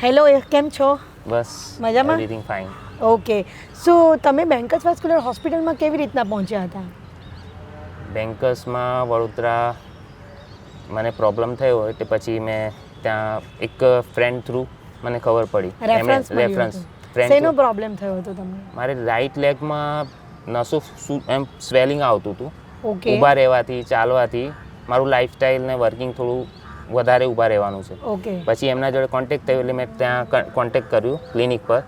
Hello, કેમ છો? બસ મજામાં? Everything fine. ઓકે. સો તમે બેન્કર્સ વાસ્ક્યુલર હોસ્પિટલમાં કેવી રીતના પહોંચ્યા હતા? બેન્કર્સમાં વડોદરા મને પ્રોબ્લેમ થયો એટલે પછી મેં ત્યાં એક ફ્રેન્ડ થ્રુ મને ખબર પડી. રેફરન્સ શેનો પ્રોબ્લેમ થયો હતો તમને? મારે રાઈટ લેગમાં નસો એમ સ્વેલિંગ આવતું હતું. ઓકે. ઊભા રહેવાથી, ચાલવાથી મારું લાઈફસ્ટાઈલ ને વર્કિંગ થોડું વધારે ઊભા રહેવાનું છે. ઓકે. પછી એમના જોડે કોન્ટેક્ટ થયો એટલે મેં ત્યાં કોન્ટેક્ટ કર્યું ક્લિનિક પર.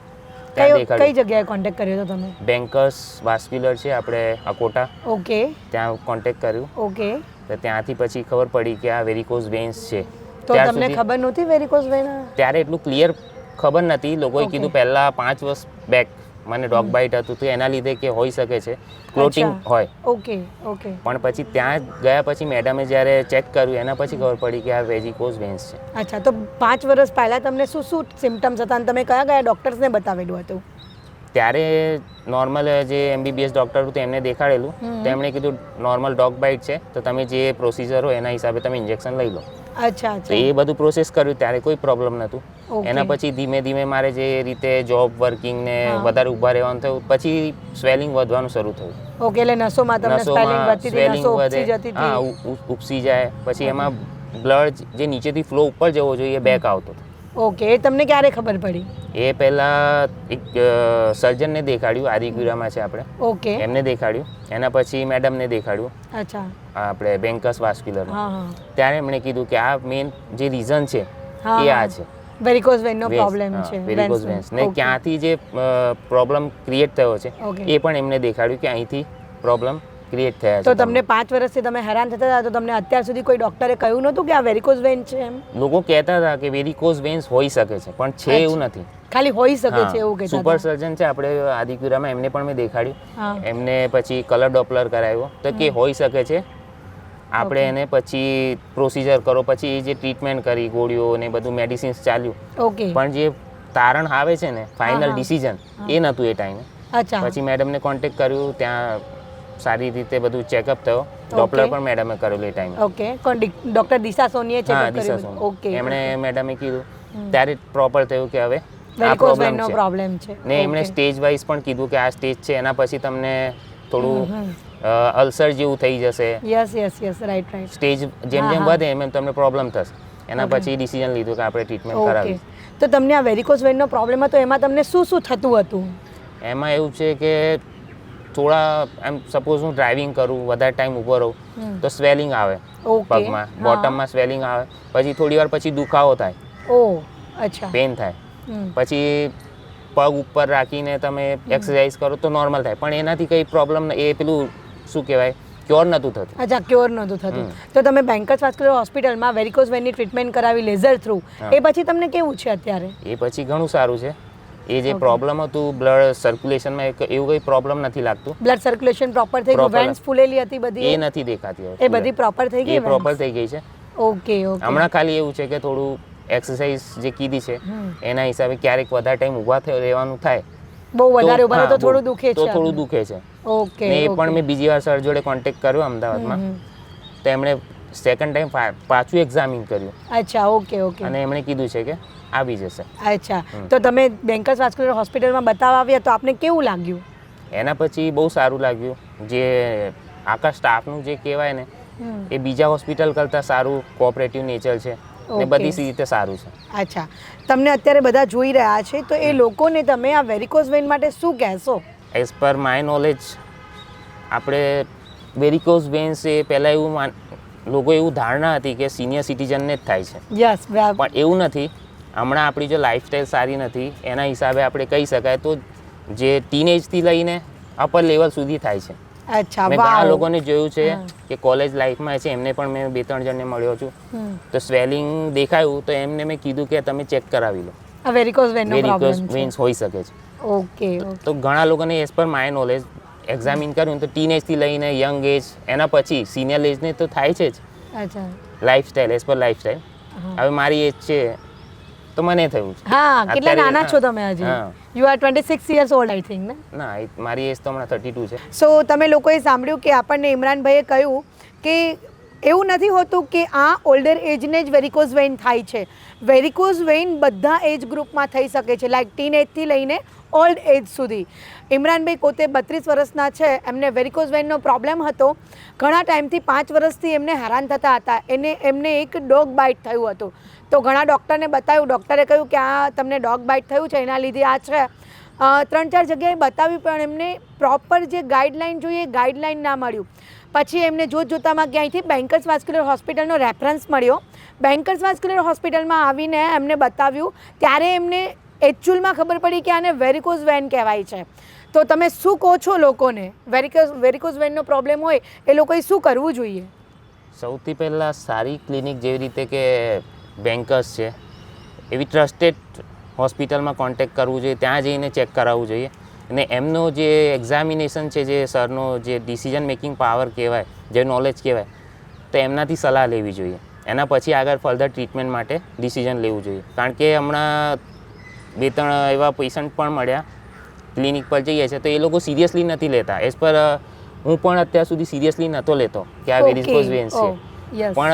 કઈ જગ્યાએ કોન્ટેક્ટ કર્યો હતો તમે? બેન્કર્સ વાસ્ક્યુલર છે આપણે અકોટા. ઓકે. ત્યાં કોન્ટેક્ટ કર્યું. ઓકે. તો ત્યાંથી પછી ખબર પડી કે આ વેરિકોઝ વેન્સ છે. તો તમને ખબર નહોતી વેરિકોઝ વેન? ત્યારે એટલું ક્લિયર ખબર નથી. લોકોએ કીધું પહેલાં 5 વર્ષ બેક મને ડોગ બાઇટ હતું તો એના લીધે કે હોઈ શકે છે, ક્લોટિંગ હોય. Okay okay. પણ પછી ત્યાં ગયા પછી મેડમે જ્યારે ચેક કર્યું એના પછી ખબર પડી કે આ વેરિકોઝ વેન્સ છે. અચ્છા, તો 5 વર્ષ પહેલાં તમને શું શું સિમ્ટમ્સ હતા અને તમે કયા કયા ડૉક્ટર્સને બતાવેલું હતું? ત્યારે નોર્મલ જે MBBS ડૉક્ટર હતું એમને દેખાડેલું તો એમણે કીધું નોર્મલ ડોગ બાઇટ છે તો તમે જે પ્રોસિજર હોય એના હિસાબે તમે ઇન્જેક્શન લઈ લો. અચ્છા તો એ બધું પ્રોસેસ કર્યું ત્યારે કોઈ પ્રોબ્લેમ નહોતું. એના પછી ધીમે ધીમે મારે જે રીતે જોબ વર્કિંગ ને વધારે ઊભા રહેવાનું થયું પછી સ્વેલિંગ વધવાનું શરૂ થયું. ઓકે, એટલે નસોમાં તમને સ્વેલિંગ વધતી હતી, નસો ઉપસી જતી હતી. હા, ઉપસી જાય. પછી એમાં બ્લડ જે નીચેથી ફ્લો ઉપર જવો જોઈએ એ બેક આવતો હતો. ઓકે, એ તમને ક્યારે ખબર પડી? એ પહેલાં એક સર્જનને દેખાડ્યું, આદિપુરામાં છે આપણે. ઓકે. એમને દેખાડ્યું. એના પછી મેડમને દેખાડ્યું. અચ્છા. આપણે બેન્કર્સ વાસ્ક્યુલર. હા. ત્યારે એમણે કીધું કે આ મેઇન જે રીઝન છે એ આ છે, વેરિકોઝ વેનનો પ્રોબ્લેમ છે. વેરિકોઝ વેન્સ ને ક્યાંથી જે પ્રોબ્લેમ ક્રિએટ થયો છે એ પણ એમને દેખાડ્યું કે અહીંથી પ્રોબ્લેમ ક્રિએટ થયા છે. તો તમને 5 વર્ષથી તમે હેરાન થતા હતા તો તમને અત્યાર સુધી કોઈ ડોક્ટરે કહ્યું નહોતું કે આ વેરિકોઝ વેન છે એમ? લોકો કહેતા હતા કે વેરિકોઝ વેન્સ હોઈ શકે છે પણ છે એવું નથી. ખાલી હોઈ શકે છે એવું કહેતા. સુપર સર્જન છે આપણે આદિપુરામાં, એમને પણ મેં દેખાડ્યું. એમને પછી કલર ડોપલર કરાવ્યો તો કે હોઈ શકે છે. આપણે એને પછી પ્રોસિજર કરો, પછી જે ટ્રીટમેન્ટ કરી, ગોળીઓ ને બધું મેડિસિન્સ ચાલ્યું. ઓકે. પણ જે તારણ આવે છે ને ફાઇનલ ડિસિઝન એ નહોતું એ ટાઈમે. અચ્છા. પછી મેડમને કોન્ટેક્ટ કર્યું, ત્યાં સારી રીતે બધું ચેકઅપ થયો. ડોપલર પણ મેડમે કરેલું એ ટાઈમે. ઓકે. ડોક્ટર દિશા સોનીએ ચેકઅપ કર્યું? ઓકે. એમણે મેડમે કીધું ત્યારે પ્રોપર થયું કે હવે વેરિકોઝ વેનનો પ્રોબ્લેમ છે. ને એમણે સ્ટેજ વાઇઝ પણ કીધું કે આ સ્ટેજ છે એના પછી તમને થોડું અલ્સર જેવું થઈ જશે. Yes right. સ્ટેજ જેમ જેમ વધે એમ એમ તમને પ્રોબ્લેમ થશે. એના પછી ડિસિઝન લીધું કે આપણે ટ્રીટમેન્ટ કરાવી. તો તમને આ વેરિકોઝ વેનનો પ્રોબ્લેમ હતો એમાં તમને શું શું થતું હતું? એમાં એવું છે કે થોડા એમ સપોઝ હું ડ્રાઇવિંગ કરું, વધારે ટાઈમ ઊભો રહું તો સ્વેલિંગ આવે પગમાં, બોટમમાં સ્વેલિંગ આવે. પછી થોડી વાર પછી દુખાવો થાય. ઓહ, અચ્છા. પેન થાય. પછી પગ ઉપર રાખીને તમે એક્સરસાઇઝ કરો તો નોર્મલ થાય. પણ એનાથી કંઈ પ્રોબ્લેમ, એ પેલું શું કહેવાય, ક્યોર નહોતું થતું. અચ્છા, ક્યોર નહોતું થતું. તો તમે બેન્કર્સ વાસ્ક્યુલર હોસ્પિટલમાં વેરિકોઝ વેનની ટ્રીટમેન્ટ કરાવી લેઝર થ્રુ, એ પછી તમને કેવું છે અત્યારે? એ પછી ઘણું સારું છે. એ જે પ્રોબ્લેમ હતું બ્લડ સર્ક્યુલેશનમાં એવું કંઈ પ્રોબ્લેમ નથી લાગતું. બ્લડ સર્ક્યુલેશન પ્રોપર થઈ ગયું? વેન્સ ફૂલેલી હતી બધી? એ નથી દેખાતી હવે. એ બધી પ્રોપર થઈ ગઈ? એ પ્રોપર થઈ ગઈ છે. ઓકે. હમણાં ખાલી એવું છે કે થોડું એક્સરસાઇઝ જે કીધી છે એના હિસાબે ક્યારેક વધારે ટાઈમ ઊભા રહેવાનું થાય. બહુ વધારે ઊભા તો થોડું દુખે છે. તો થોડું દુખે છે. ઓકે. ને એ પણ મેં બીજી વાર સર જોડે કોન્ટેક્ટ કર્યો અમદાવાદમાં, તો એમણે સેકન્ડ ટાઈમ પાછું એક્ઝામિન કર્યું. અચ્છા. ઓકે. અને એમણે કીધું છે કે આવી જશે. અચ્છા. તો તમે બેન્કર્સ વાસ્ક્યુલર હોસ્પિટલમાં બતાવવા આવ્યા તો આપને કેવું લાગ્યું? એના પછી બહુ સારું લાગ્યું. જે આખા સ્ટાફનું જે કહેવાય ને એ બીજા હોસ્પિટલ કરતાં સારું કોઓપરેટિવ નેચર છે ને બધી રીતે સારું છે. અચ્છા. તમને અત્યારે બધા જોઈ રહ્યા છે તો એ લોકોને તમે આ વેરિકોઝ વેન માટે શું કહેશો? એઝ પર માય નોલેજ આપણે વેરિકોઝ વેન્સ એ પહેલાં એવું લોકો એવું ધારણા હતી કે સિનિયર સિટીઝનને જ થાય છે. યસ. પણ એવું નથી. હમણાં આપણી જો લાઈફસ્ટાઈલ સારી નથી એના હિસાબે આપણે કહી શકાય તો જે ટીનેજથી લઈને અપર લેવલ સુધી થાય છે. અચ્છા. મેં ઘણા લોકોને જોયું છે કે કોલેજ લાઈફમાં છે, એમને પણ મેં 2-3 જણને મળ્યો છું તો સ્વેલિંગ દેખાયું તો એમને મેં કીધું કે તમે ચેક કરાવી લો. આ વેરિકોઝ વેન્સ હોઈ શકે છે. ઓકે. તો ઘણા લોકોને as per my knowledge examine કર્યું તો ટીનેજથી લઈને યંગ એજ, એના પછી સિનિયર એજને તો થાય છે જ. અચ્છા. Lifestyle, as per lifestyle. હવે મારી એજ છે તો મને થયું છે. હા. કેટલા નાના છો તમે હજી? You are 26 years old I think ને? ના, મારી એજ તો હમણાં 32 છે. સો તમે લોકોએ સાંભળ્યું કે આપણને ઇમરાનભાઈએ કહ્યું કે એવું નથી હોતું કે આ ઓલ્ડર એજને જ વેરિકોઝ વેઇન થાય છે. વેરિકોઝ વેઇન બધા એજ ગ્રુપમાં થઈ શકે છે, લાઈક ટીન એજથી લઈને ઓલ્ડ એજ સુધી. ઇમરાનભાઈ પોતે 32 વર્ષના છે, એમને વેરિકોઝ વેઇનનો પ્રોબ્લેમ હતો. ઘણા ટાઈમથી 5 વર્ષથી એમને હેરાન થતા હતા. એમને એક ડોગ બાઇટ થયું હતું. તો ઘણા ડૉક્ટરને બતાવ્યું, ડૉક્ટરે કહ્યું કે આ તમને ડોગ બાઇટ થયું છે, એના લીધે આ છે. 3-4 જગ્યાએ બતાવ્યું, પણ એમને પ્રોપર જે ગાઈડલાઇન જોઈએ એ ગાઈડલાઇન ના મળ્યું. પછી એમને જોતામાં ક્યાંયથી બેન્કર્સ વાસ્ક્યુલર હોસ્પિટલનો રેફરન્સ મળ્યો. બેન્કર્સ વાસ્ક્યુલર હોસ્પિટલમાં આવીને એમને બતાવ્યું, ત્યારે એમને એકચ્યુઅલમાં ખબર પડી કે આને વેરિકોઝ વેન કહેવાય છે. તો તમે શું કહો છો લોકોને, વેરિકોઝ વેનનો પ્રોબ્લેમ હોય એ લોકોએ શું કરવું જોઈએ? સૌથી પહેલાં સારી ક્લિનિક જેવી રીતે કે બેન્કર્સ છે એવી ટ્રસ્ટેડ હોસ્પિટલમાં કોન્ટેક્ટ કરવું જોઈએ, ત્યાં જઈને ચેક કરાવવું જોઈએ. અને એમનો જે એક્ઝામિનેશન છે, જે સરનો જે ડિસિઝન મેકિંગ પાવર કહેવાય, જે નોલેજ કહેવાય, તો એમનાથી સલાહ લેવી જોઈએ. એના પછી આગળ ફર્ધર ટ્રીટમેન્ટ માટે ડિસિઝન લેવું જોઈએ. કારણ કે હમણાં 2-3 એવા પેશન્ટ પણ મળ્યા ક્લિનિક પર જઈએ છે, તો એ લોકો સિરિયસલી નથી લેતા. એઝ પર હું પણ અત્યાર સુધી સિરિયસલી નહોતો લેતો કે આ વેરિકોઝ વેન્સ છે. પણ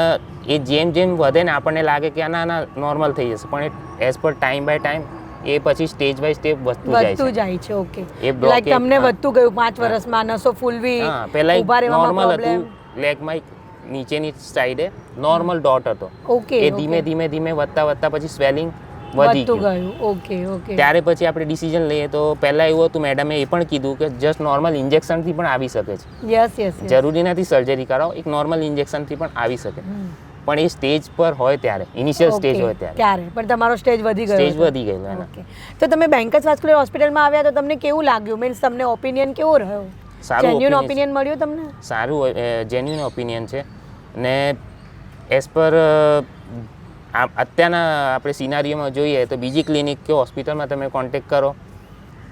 એ જેમ જેમ વધે ને આપણને લાગે કે ના નોર્મલ થઈ જશે, પણ as per time by time એ પછી સ્ટેજ બાય સ્ટેપ વધતું જાય છે. ઓકે, લાઈક તમને વધતું ગયું 5 વર્ષમાં, નસો ફૂલવી, પહેલા ઊભા રહેવામાં નોર્મલ પ્રોબ્લેમ, હતું, લેગમાં નીચેની સાઈડે નોર્મલ ડોટ હતો. ઓકે, એ ધીમે ધીમે વધતા પછી સ્વેલિંગ વધી ગયું. ઓકે. ત્યારે પછી આપણે ડિસિઝન લઈએ તો પહેલાં એવું હતું, મેડમે એ પણ કીધું કે જસ્ટ નોર્મલ ઇન્જેક્શનથી પણ આવી શકે છે. યસ, જરૂરી નથી સર્જરી કરાવો, એક નોર્મલ ઇન્જેક્શનથી પણ આવી શકે. પણ એ સ્ટેજ પર હોય ત્યારે, ઇનિશિયલ સ્ટેજ હોય ત્યારે પણ તમારો સ્ટેજ વધી ગયેલો એના. તો તમે બેન્કર્સ વાસ્ક્યુલર હોસ્પિટલમાં આવ્યા તો તમને કેવું લાગ્યું? મીન્સ તમને ઓપિનિયન કેવો રહ્યો? જેન્યુઇન ઓપિનિયન મળ્યું તમને? સારું જેન્યુઇન ઓપિનિયન છે. ને એઝ પર અત્યારના આપણે સિનારીઓમાં જોઈએ તો બીજી ક્લિનિક કે હોસ્પિટલમાં તમે કોન્ટેક્ટ કરો.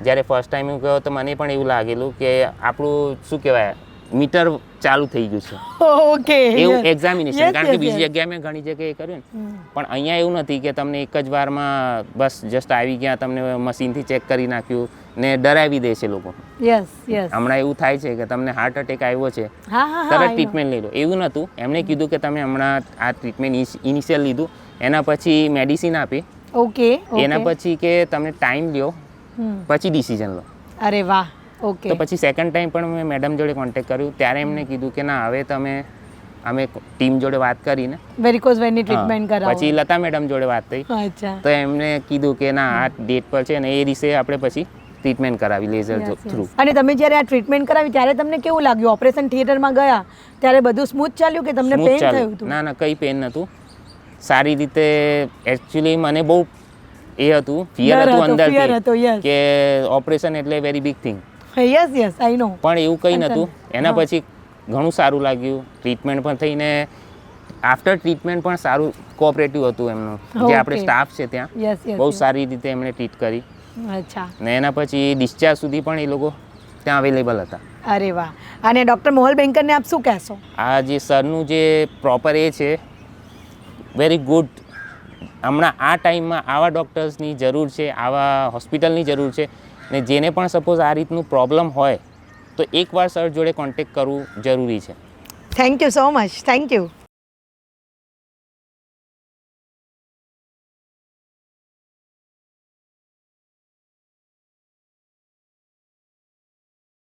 જ્યારે ફર્સ્ટ ટાઈમ હું ગયો તો મને પણ એવું લાગેલું કે આપણું શું કહેવાય, મીટર ચાલુ થઈ ગયું છે. ઓકે, એવું એક્ઝામિનેશન. કારણ કે બીજી જગ્યાએ મેં ઘણી જગ્યાએ કર્યું ને, પણ અહીંયા એવું નથી કે તમને એક જ વારમાં બસ જસ્ટ આવી ગયા, તમને મશીનથી ચેક કરી નાખ્યું ને ડરાવી દે છે લોકો. હમણાં એવું થાય છે કે તમને હાર્ટ એટેક આવ્યો છે, તરત ટ્રીટમેન્ટ લઈ લો. એવું નહોતું. એમણે કીધું કે તમે હમણાં આ ટ્રીટમેન્ટ ઇનિશિયલ લીધું, એના પછી મેડિસિન આપી, એના પછી કે તમે ટાઈમ લ્યો, પછી ડિસિઝન લો. અરે વાહ. ઓકે. તો પછી સેકન્ડ ટાઈમ પણ મેં મેડમ જોડે કોન્ટેક્ટ કર્યું, ત્યારે એમને કીધું કે ના, હવે અમે ટીમ જોડે વાત કરીને વેરિકોઝ વેનની ટ્રીટમેન્ટ કરાવો. પછી લતા મેડમ જોડે વાત થઈ, તો એમને કીધું કે ના, આ ડેટ પર છે ને એ દિવસે આપણે પછી ટ્રીટમેન્ટ કરાવી લેઝર થ્રુ. અને તમે જ્યારે આ ટ્રીટમેન્ટ કરાવી ત્યારે તમને કેવું લાગ્યું? ઓપરેશન થિયેટરમાં ગયા ત્યારે બધું સ્મૂથ ચાલ્યું કે તમને પેન થયું હતું? ના, કંઈ પેન નહોતું. સારી રીતે. એકચ્યુઅલી મને બહુ એ હતું, ફિયર હતું અંદરથી કે ઓપરેશન એટલે વેરી બિગ થિંગ. યસ, આઈ નો. પણ એવું કંઈ નહોતું. એના પછી ઘણું સારું લાગ્યું. ટ્રીટમેન્ટ પણ થઈને આફ્ટર ટ્રીટમેન્ટ પણ સારું કોઓપરેટિવ હતું એમનું, જે આપણે સ્ટાફ છે ત્યાં, બહુ સારી રીતે એમણે ટ્રીટ કરી. અચ્છા. ને એના પછી ડિસ્ચાર્જ સુધી પણ એ લોકો ત્યાં અવેલેબલ હતા. અરે વાહ. અને ડૉક્ટર મોહલ બેન્કરને આપ શું કહેશો? આ જે સરનું જે પ્રોપર એ છે, વેરી ગુડ. હમણાં આ ટાઈમમાં આવા ડૉક્ટર્સની જરૂર છે, આવા હોસ્પિટલની જરૂર છે. ને જેને પણ સપોઝ આ રીતનું પ્રોબ્લેમ હોય તો એકવાર સર જોડે કોન્ટેક્ટ કરવું જરૂરી છે. Thank you so much. Thank you.